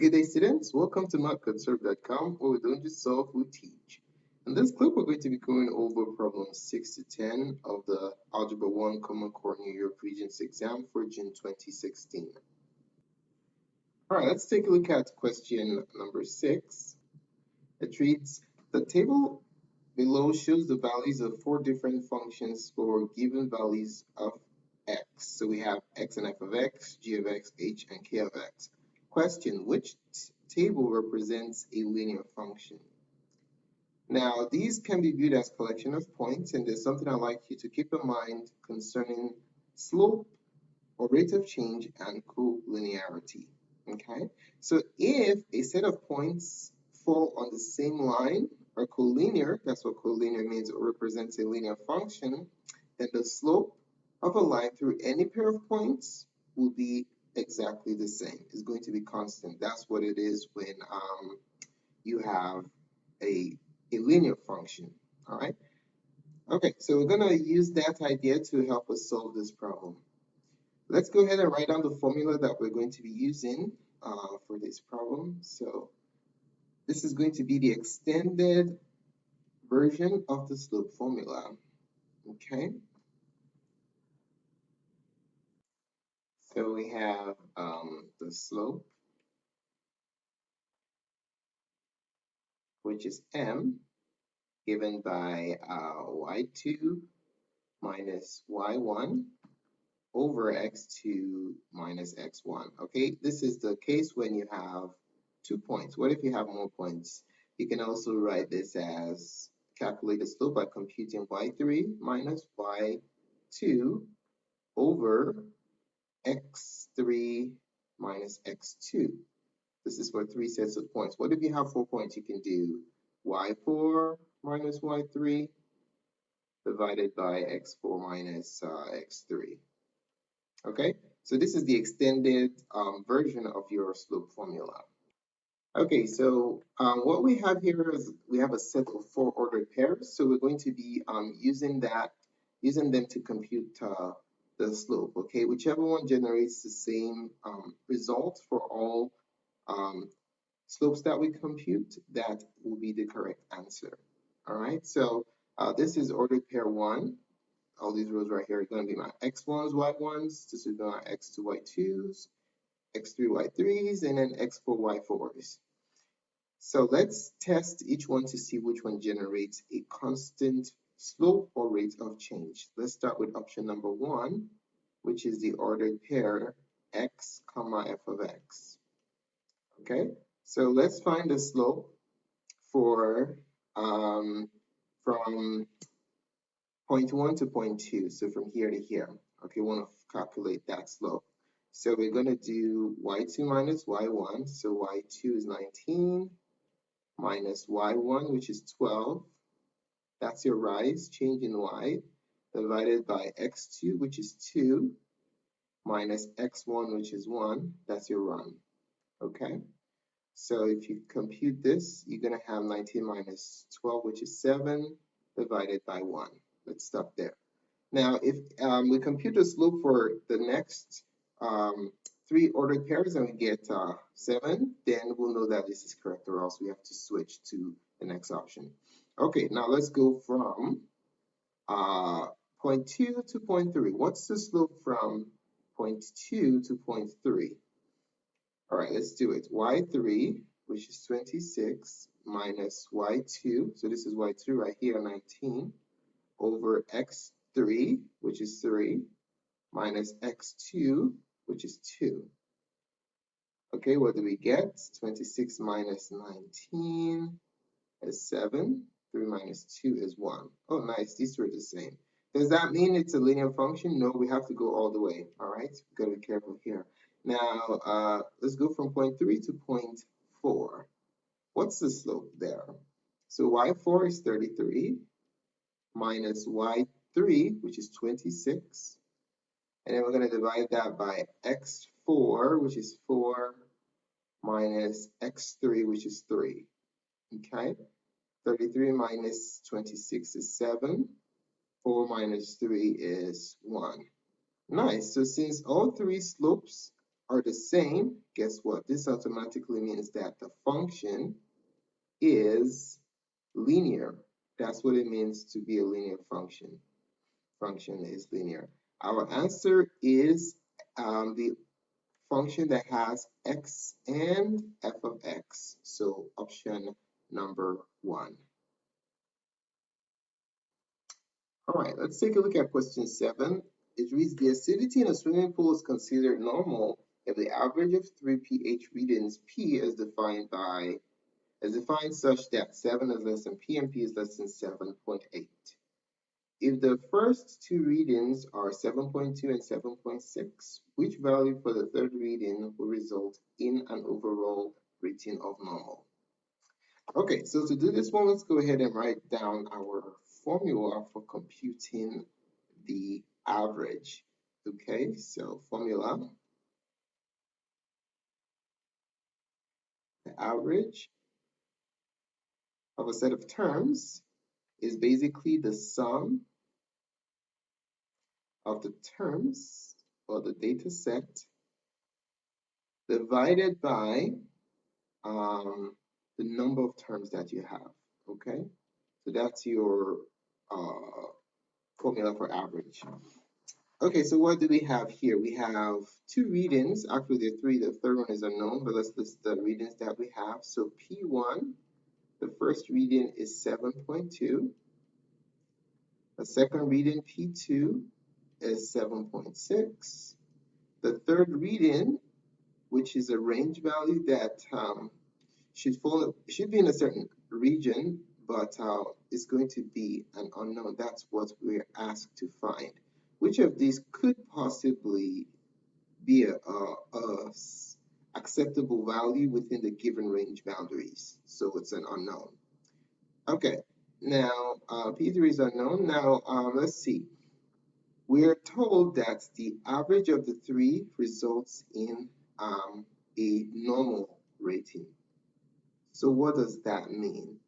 Good day, students. Welcome to mathgotserved.com, where we don't just solve, we teach. In this clip, we're going to be going over problems 6 to 10 of the Algebra 1 Common Core New York Regents exam for June 2016. All right, let's take a look at question number 6. It reads, the table below shows the values of 4 different functions for given values of x. So we have x and f of x, g of x, h and k of x. Question, which table represents a linear function? Now, these can be viewed as collection of points, and there's something I'd like you to keep in mind concerning slope or rate of change and collinearity. Okay, so if a set of points fall on the same line or collinear, that's what collinear means, or represents a linear function, then the slope of a line through any pair of points will be exactly the same. It's going to be constant. That's what it is when you have a linear function. All right. Okay, so we're going to use that idea to help us solve this problem. Let's go ahead and write down the formula that we're going to be using for this problem. So this is going to be the extended version of the slope formula. Okay. So we have the slope, which is m, given by y2 minus y1 over x2 minus x1. Okay, this is the case when you have 2 points. What if you have more points? You can also write this as calculate the slope by computing y3 minus y2 over x3 minus x2. This is for 3 sets of points. What if you have 4 points? You can do y4 minus y3 divided by x4 minus x3. Okay, so this is the extended version of your slope formula. Okay, so what we have here is we have a set of 4 ordered pairs. So we're going to be using them to compute the slope. Okay, whichever one generates the same result for all slopes that we compute, that will be the correct answer. All right, so this is ordered pair 1. All these rows right here are going to be my x1s, y1s. This is my x2, y2s, x3, y3s, and then x4, y4s. So let's test each one to see which one generates a constant slope or rate of change. Let's start with option number 1, which is the ordered pair x comma f of x. Okay, so let's find the slope for from point 1 to point 2, so from here to here. Okay, we want to calculate that slope. So we're going to do y2 minus y1, so y2 is 19, minus y1, which is 12. That's your rise, change in y, divided by x2, which is 2, minus x1, which is 1. That's your run. Okay, so if you compute this, you're going to have 19 minus 12, which is 7, divided by 1. Let's stop there. Now, if we compute the slope for the next 3 ordered pairs and we get 7, then we'll know that this is correct, or else we have to switch to the next option. Okay, now let's go from point 2 to point 3. What's the slope from point 2 to point 3? All right, let's do it. y3, which is 26, minus y2, so this is y2 right here, 19, over x3, which is 3, minus x2, which is 2. Okay, what do we get? 26 minus 19 is 7. 3 minus 2 is 1. Oh, nice. These two are the same. Does that mean it's a linear function? No, we have to go all the way. All right, we've got to be careful here. Now, let's go from point 3 to point 4. What's the slope there? So y4 is 33 minus y3, which is 26. And then we're going to divide that by x4, which is 4, minus x3, which is 3. Okay, 33 minus 26 is 7. 4 minus 3 is 1. Nice. So since all 3 slopes are the same, guess what? This automatically means that the function is linear. That's what it means to be a linear function. Function is linear. Our answer is the function that has x and f of x. So option number 1. All right, let's take a look at question 7. It reads, the acidity in a swimming pool is considered normal if the average of 3 pH readings P is defined such that 7 is less than P and P is less than 7.8. If the first two readings are 7.2 and 7.6, which value for the third reading will result in an overall rating of normal? Okay, so to do this one, let's go ahead and write down our formula for computing the average. Okay, so formula, the average of a set of terms is basically the sum of the terms or the data set divided by the number of terms that you have. Okay, so that's your formula for average. Okay, so what do we have here? We have two readings. Actually, there are three. The third one is unknown, but let's list the readings that we have. So P1, the first reading is 7.2. The second reading, P2, is 7.6. The third reading, which is a range value that should be in a certain region, but it's going to be an unknown. That's what we're asked to find. Which of these could possibly be a acceptable value within the given range boundaries? So it's an unknown. Okay, now P3 is unknown. Now let's see. We're told that the average of the three results in a normal rating. So what does that mean?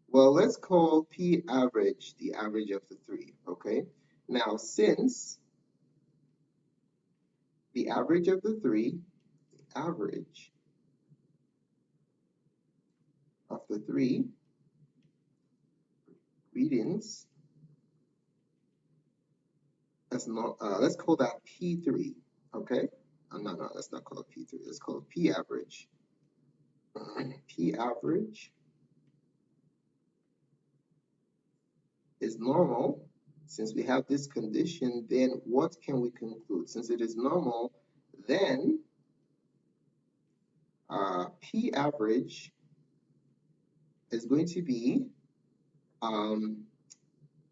Well, let's call P average the average of the three, okay? Now, since the average of the three, the average of the three readings, let's call that P3, okay? No, let's not call it P3, let's call it P average. P average is normal. Since we have this condition, then what can we conclude? Since it is normal, then P average is going to be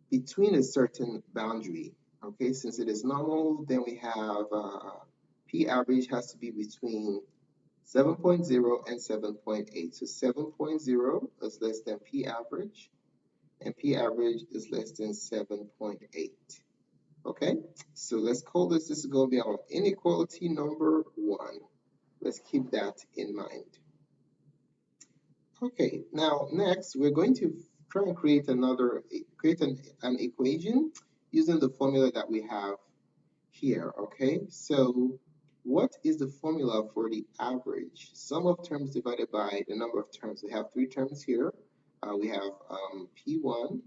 between a certain boundary. Okay, since it is normal, then we have P average has to be between 7.0 and 7.8. So 7.0 is less than P average, and P average is less than 7.8. Okay, so let's call this is going to be our inequality number 1. Let's keep that in mind. Okay, now next we're going to try and create an equation using the formula that we have here. Okay, so what is the formula for the average? Sum of terms divided by the number of terms. We have 3 terms here. We have P1,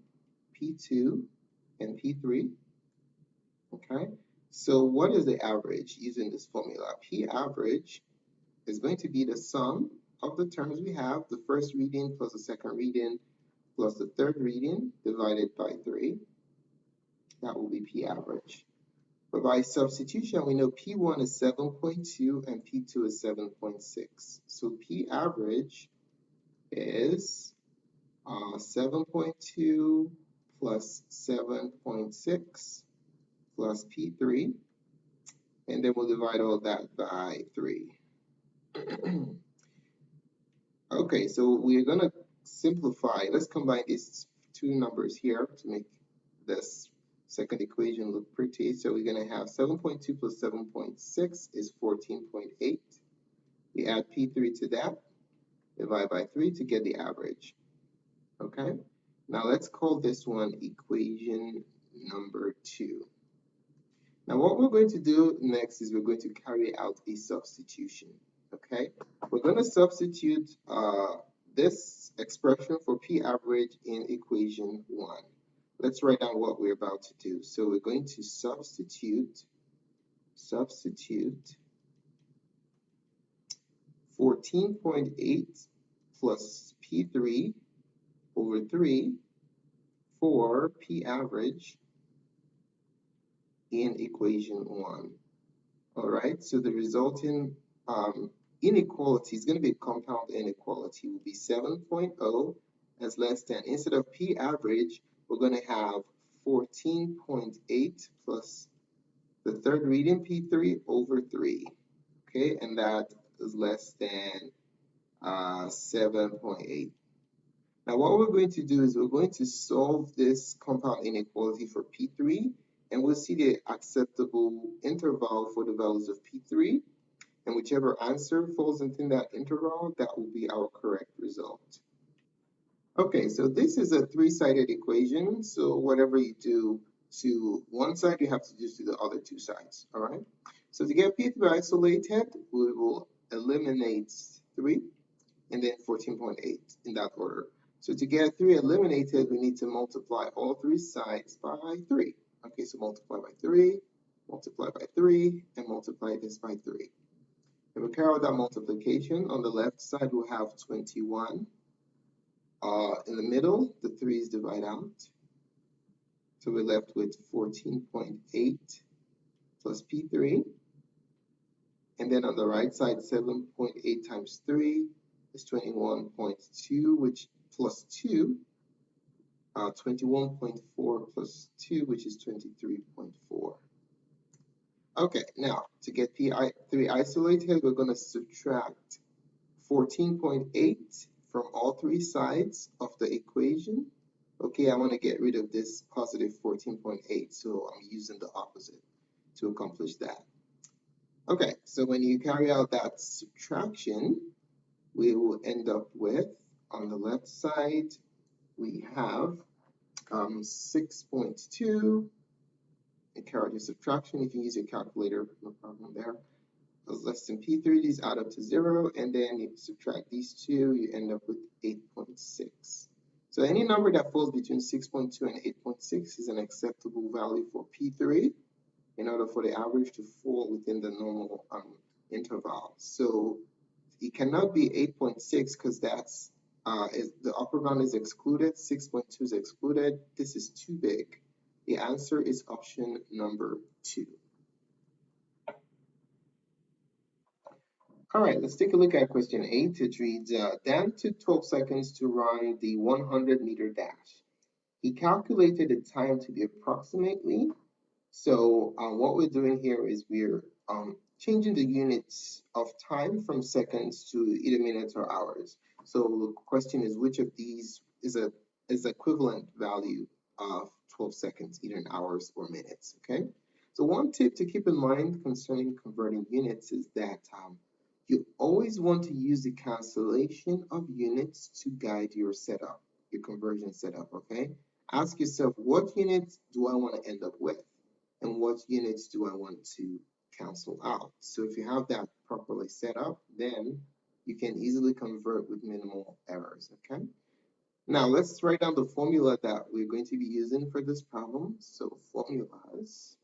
P2, and P3. Okay, so what is the average using this formula? P average is going to be the sum of the terms we have, the first reading plus the second reading plus the third reading divided by 3. That will be P average. But by substitution, we know P1 is 7.2 and P2 is 7.6. So P average is 7.2 plus 7.6 plus P3, and then we'll divide all that by 3. Okay, so we're going to simplify. Let's combine these two numbers here to make this second equation look pretty. So we're going to have 7.2 plus 7.6 is 14.8. We add P3 to that, divide by 3 to get the average. Okay, now let's call this one equation number 2. Now what we're going to do next is we're going to carry out a substitution, okay? We're going to substitute this expression for p average in equation 1. Let's write down what we're about to do. So we're going to substitute 14.8 plus P3 over 3 for P average in equation 1. All right, so the resulting inequality is going to be a compound inequality. It will be 7.0 as less than, instead of P average, we're going to have 14.8 plus the third reading P3 over 3. Okay, and that is less than 7.8. Now what we're going to do is we're going to solve this compound inequality for P3, and we'll see the acceptable interval for the values of P3, and whichever answer falls within that interval, that will be our correct result. Okay, so this is a three-sided equation, so whatever you do to one side, you have to do to the other two sides, all right? So to get P3 isolated, we will eliminate 3 and then 14.8 in that order. So to get 3 eliminated, we need to multiply all three sides by 3. Okay, so multiply by 3, multiply by 3, and multiply this by 3. If we carry out that multiplication, on the left side we'll have 21. In the middle, the 3's divide out. So we're left with 14.8 plus P3. And then on the right side, 7.8 times 3 is 21.2, which plus 2, 21.4 plus 2, which is 23.4. Okay, now to get P3 isolated, we're going to subtract 14.8 from all three sides of the equation. Okay, I want to get rid of this positive 14.8, so I'm using the opposite to accomplish that. Okay, so when you carry out that subtraction, we will end up with, on the left side, we have 6.2. And carry out your subtraction. You can use your calculator, no problem there. Less than P3, these add up to 0, and then you subtract these two, you end up with 8.6. So any number that falls between 6.2 and 8.6 is an acceptable value for P3 in order for the average to fall within the normal interval. So it cannot be 8.6 because that's the upper bound is excluded, 6.2 is excluded. This is too big. The answer is option number 2. All right, let's take a look at question 8. It reads, Dan took 12 seconds to run the 100-meter dash. He calculated the time to be approximately. So what we're doing here is we're changing the units of time from seconds to either minutes or hours. So the question is, which of these is equivalent value of 12 seconds, either in hours or minutes, okay? So one tip to keep in mind concerning converting units is that you always want to use the cancellation of units to guide your setup, your conversion setup, okay? Ask yourself, what units do I want to end up with? And what units do I want to cancel out? So if you have that properly set up, then you can easily convert with minimal errors, okay? Now let's write down the formula that we're going to be using for this problem. So formulas.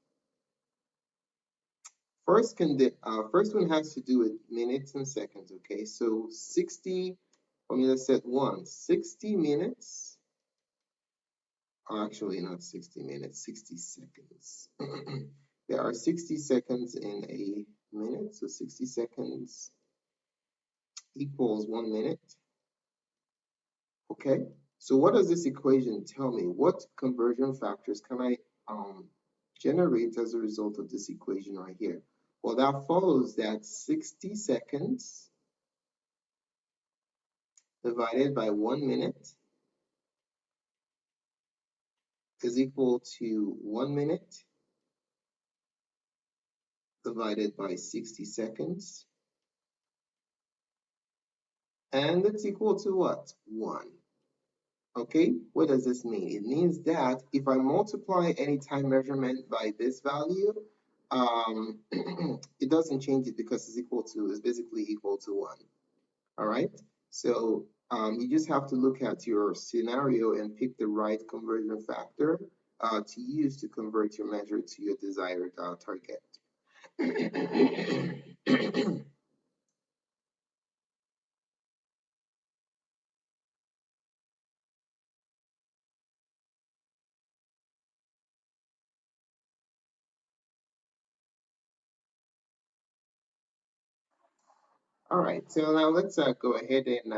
First one has to do with minutes and seconds, okay? So 60, formula set 1, 60 minutes, actually not 60 minutes, 60 seconds. There are 60 seconds in a minute, so 60 seconds equals 1 minute. Okay, so what does this equation tell me? What conversion factors can I generate as a result of this equation right here? Well, that follows that 60 seconds divided by 1 minute is equal to 1 minute divided by 60 seconds. And it's equal to what? 1. Okay, what does this mean? It means that if I multiply any time measurement by this value, it doesn't change it because it's basically equal to 1. All right. So you just have to look at your scenario and pick the right conversion factor to use to convert your measure to your desired target. All right, so now let's go ahead and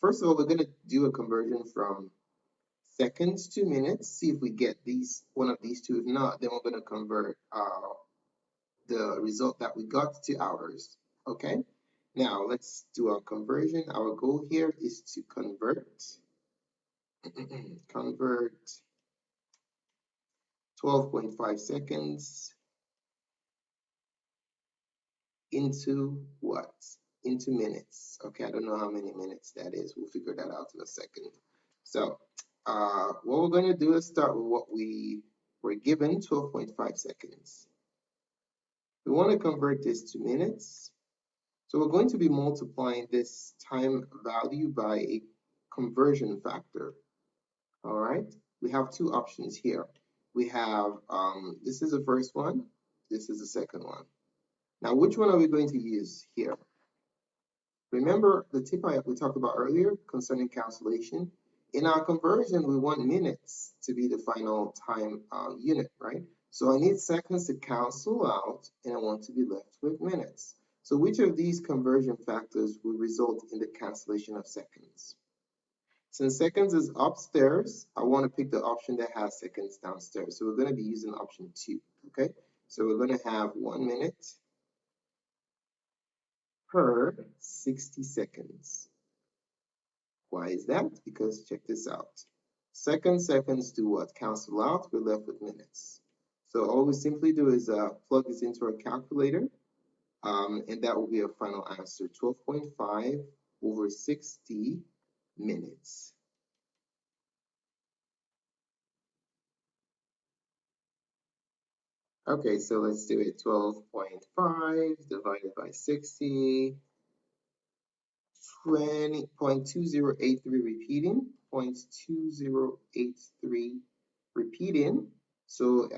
first of all, we're going to do a conversion from seconds to minutes, see if we get one of these two. If not, then we're going to convert the result that we got to hours. Okay, now let's do our conversion. Our goal here is to convert 12.5 seconds into what? Into minutes. Okay, I don't know how many minutes that is. We'll figure that out in a second. So what we're going to do is start with what we were given, 12.5 seconds. We want to convert this to minutes. So we're going to be multiplying this time value by a conversion factor. All right, we have two options here. We have, this is the first one, this is the second one. Now, which one are we going to use here? Remember the tip we talked about earlier concerning cancellation? In our conversion, we want minutes to be the final time unit, right? So I need seconds to cancel out, and I want to be left with minutes. So which of these conversion factors will result in the cancellation of seconds? Since seconds is upstairs, I want to pick the option that has seconds downstairs. So we're going to be using option 2, okay? So we're going to have 1 minute per 60 seconds. Why is that? Because check this out. Seconds do what? Cancel out, we're left with minutes. So all we simply do is plug this into our calculator, and that will be our final answer, 12.5 over 60 minutes. Okay, so let's do it. 12.5 divided by 60. 20.2083 repeating, 0.2083 repeating. So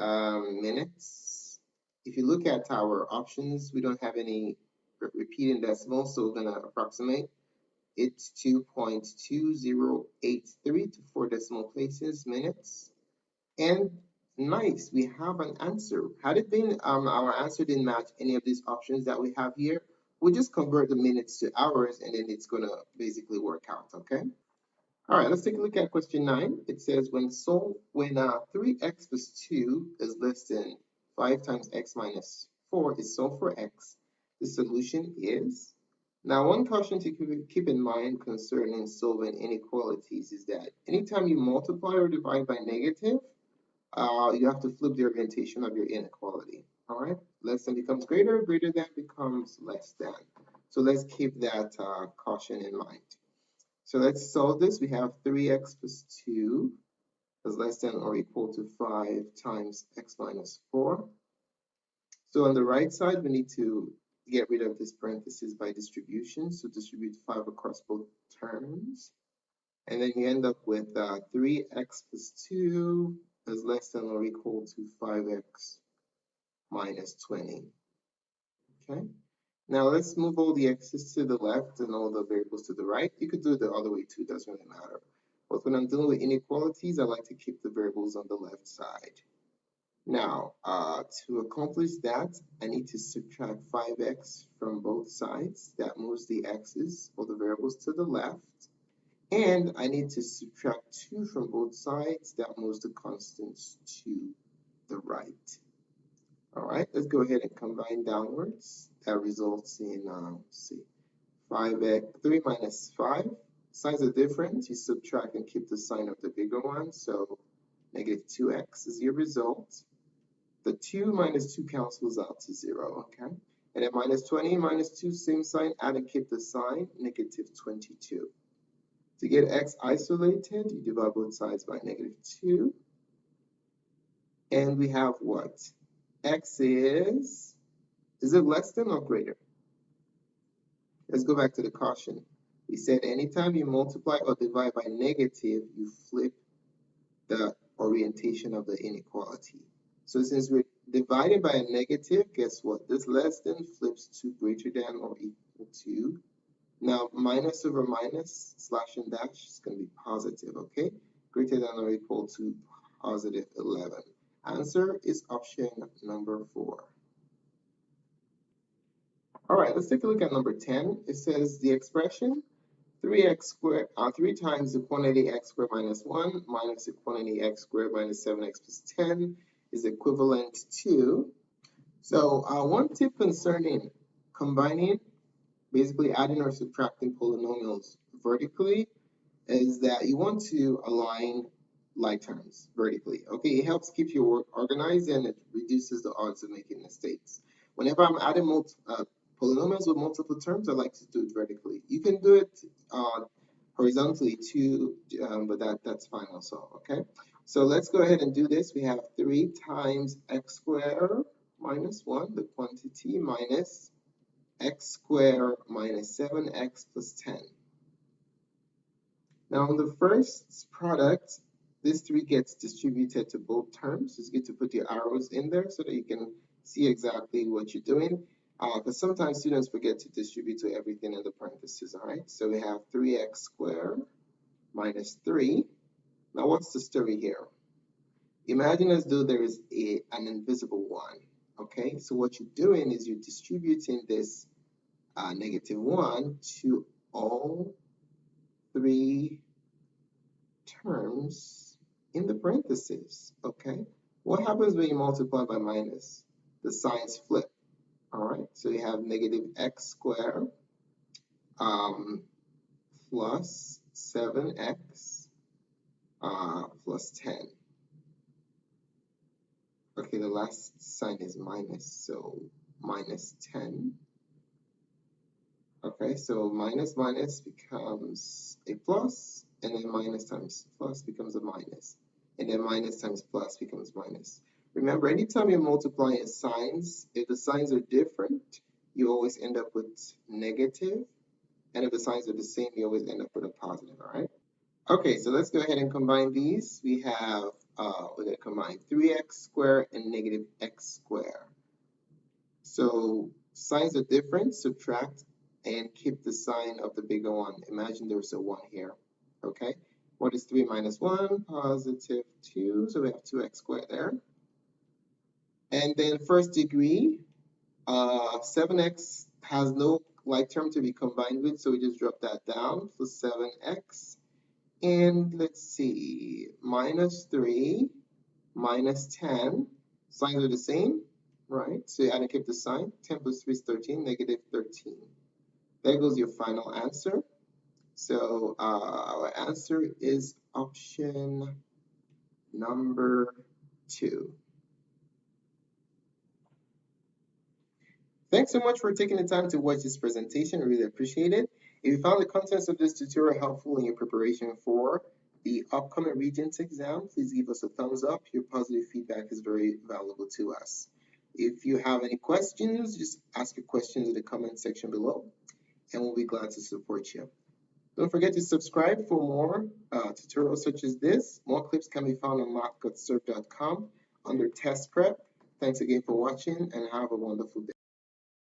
minutes. If you look at our options, we don't have any repeating decimals, so we're going to approximate. It's 2.2083 to 4 decimal places, minutes. And nice, we have an answer. Had it been our answer didn't match any of these options that we have here, we'll just convert the minutes to hours and then it's gonna basically work out, okay? All right, let's take a look at question 9. It says when 3x plus 2 is less than 5 times x minus 4 is solved for x, the solution is. Now, one caution to keep in mind concerning solving inequalities is that anytime you multiply or divide by negative, you have to flip the orientation of your inequality. All right, less than becomes greater, greater than becomes less than. So let's keep that caution in mind. So let's solve this. We have 3x plus 2 is less than or equal to 5 times x minus 4. So on the right side, we need to get rid of this parenthesis by distribution. So distribute 5 across both terms. And then you end up with 3x plus 2 is less than or equal to 5x minus 20. Okay. Now let's move all the x's to the left and all the variables to the right. You could do it the other way too, it doesn't really matter. But when I'm dealing with inequalities, I like to keep the variables on the left side. Now, to accomplish that, I need to subtract 5x from both sides. That moves the x's or the variables to the left. And I need to subtract 2 from both sides. That moves the constants to the right. All right, let's go ahead and combine downwards. That results in, let's see, 3 minus 5. Signs are different. You subtract and keep the sign of the bigger one. So negative 2x is your result. The 2 minus 2 cancels out to 0, okay? And then minus 20 minus 2, same sign, add and keep the sign, negative 22. To get x isolated, you divide both sides by negative 2. And we have what? x is it less than or greater? Let's go back to the caution. We said anytime you multiply or divide by negative, you flip the orientation of the inequality. So since we're dividing by a negative, guess what? This less than flips to greater than or equal to. Now, minus over minus, slash and dash is going to be positive, okay? Greater than or equal to positive 11. Answer is option number 4. All right, let's take a look at number 10. It says the expression 3x squared, 3 times the quantity x squared minus 1 minus the quantity x squared minus 7x plus 10 is equivalent to. So one tip concerning combining, basically adding or subtracting polynomials vertically, is that you want to align like terms vertically. Okay, it helps keep your work organized and it reduces the odds of making mistakes. Whenever I'm adding polynomials with multiple terms, I like to do it vertically. You can do it horizontally too, but that's fine also, okay? So let's go ahead and do this. We have 3 times x squared minus 1, the quantity, minus x squared minus 7x plus 10. Now, in the first product, this 3 gets distributed to both terms. It's good to put your arrows in there so that you can see exactly what you're doing. Because sometimes students forget to distribute to everything in the parentheses, all right? So we have 3x squared minus 3. Now, what's the story here? Imagine as though there is an invisible 1, okay? So what you're doing is you're distributing this negative 1 to all 3 terms in the parentheses, okay? What happens when you multiply by minus? The signs flip, all right? So you have negative x squared plus 7x plus 10. Okay, the last sign is minus, so minus 10. Okay, so minus minus becomes a plus, and then minus times plus becomes a minus, and then minus times plus becomes minus. Remember, anytime you're multiplying signs, if the signs are different, you always end up with negative, and if the signs are the same, you always end up with a positive, all right? Okay, so let's go ahead and combine these. We have, we're going to combine 3x squared and negative x squared. So signs are different, subtract and keep the sign of the bigger one. Imagine there's a 1 here, okay? What is 3 minus 1? Positive 2, so we have 2x squared there. And then first degree, 7x has no like term to be combined with, so we just drop that down, so 7x. And let's see, minus 3, minus 10, signs are the same, right? So you add and keep the sign, 10 plus 3 is 13, negative 13. There goes your final answer. So our answer is option number 2. Thanks so much for taking the time to watch this presentation. I really appreciate it. If you found the contents of this tutorial helpful in your preparation for the upcoming Regents exam, please give us a thumbs up. Your positive feedback is very valuable to us. If you have any questions, just ask your questions in the comment section below, and we'll be glad to support you. Don't forget to subscribe for more tutorials such as this. More clips can be found on mathgotserved.com under test prep. Thanks again for watching and have a wonderful day.